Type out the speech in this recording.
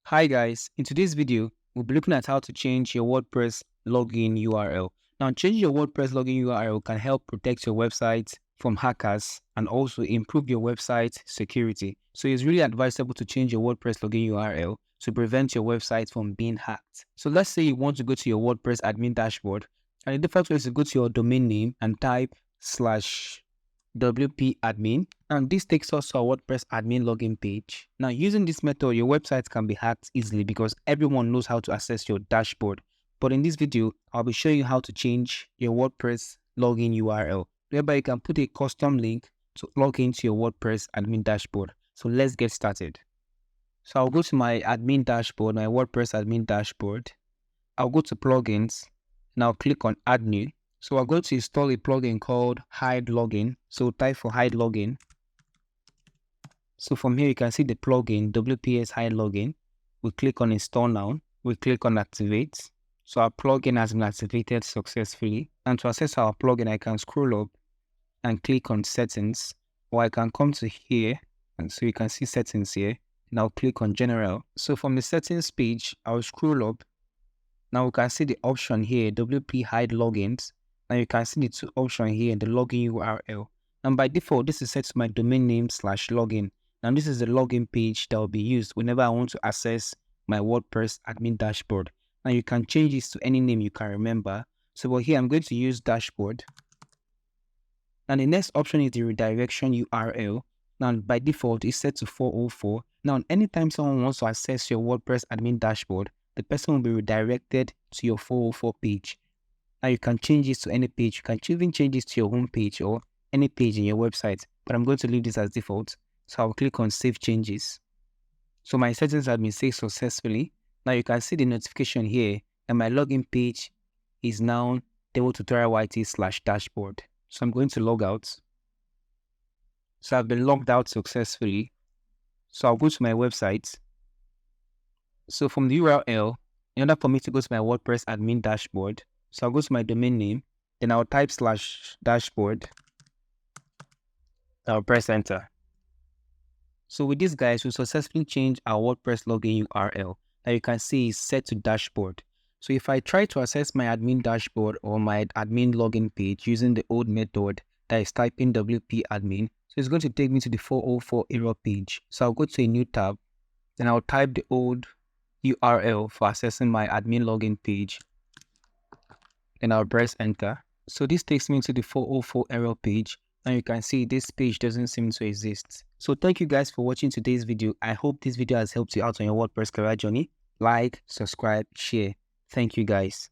Hi guys, in today's video, we'll be looking at how to change your WordPress login URL. Now, changing your WordPress login URL can help protect your website from hackers and also improve your website security. So it's really advisable to change your WordPress login URL to prevent your website from being hacked. So let's say you want to go to your WordPress admin dashboard, and the default way is to go to your domain name and type /wp admin, and this takes us to our WordPress admin login page. Now, using this method, your website can be hacked easily because everyone knows how to access your dashboard. But in this video, I'll be showing you how to change your WordPress login URL, whereby you can put a custom link to log into your WordPress admin dashboard. So let's get started. So I'll go to my admin dashboard, my WordPress admin dashboard. I'll go to plugins and I'll click on add new. So I'm going to install a plugin called Hide Login. So type for Hide Login. So from here, you can see the plugin WPS Hide Login. We click on install now. We click on activate. So our plugin has been activated successfully. And to access our plugin, I can scroll up and click on settings, or I can come to here. And so you can see settings here. And I'll click on general. So from the settings page, I'll scroll up. Now we can see the option here, WP Hide Logins. Now you can see the two options here in the login URL. And by default, this is set to my domain name /login. Now this is the login page that will be used whenever I want to access my WordPress admin dashboard. Now you can change this to any name you can remember. So here I'm going to use dashboard. And the next option is the redirection URL. Now by default, it's set to 404. Now anytime someone wants to access your WordPress admin dashboard, the person will be redirected to your 404 page. Now you can change this to any page. You can even change this to your home page or any page in your website. But I'm going to leave this as default. So I'll click on Save Changes. So my settings have been saved successfully. Now you can see the notification here, and my login page is now demotutorialyt/dashboard. So I'm going to log out. So I've been logged out successfully. So I'll go to my website. So from the URL, in order for me to go to my WordPress admin dashboard, so I'll go to my domain name, then I'll type /dashboard. I'll press enter. So with this, guys, we successfully changed our WordPress login URL. Now you can see it's set to dashboard. So if I try to access my admin dashboard or my admin login page using the old method, that is typing WP admin, so it's going to take me to the 404 error page. So I'll go to a new tab, then I'll type the old URL for accessing my admin login page. Then I'll press enter. So this takes me to the 404 error page, and you can see this page doesn't seem to exist. So thank you guys for watching today's video. I hope this video has helped you out on your WordPress career journey. Like, subscribe, share. Thank you guys.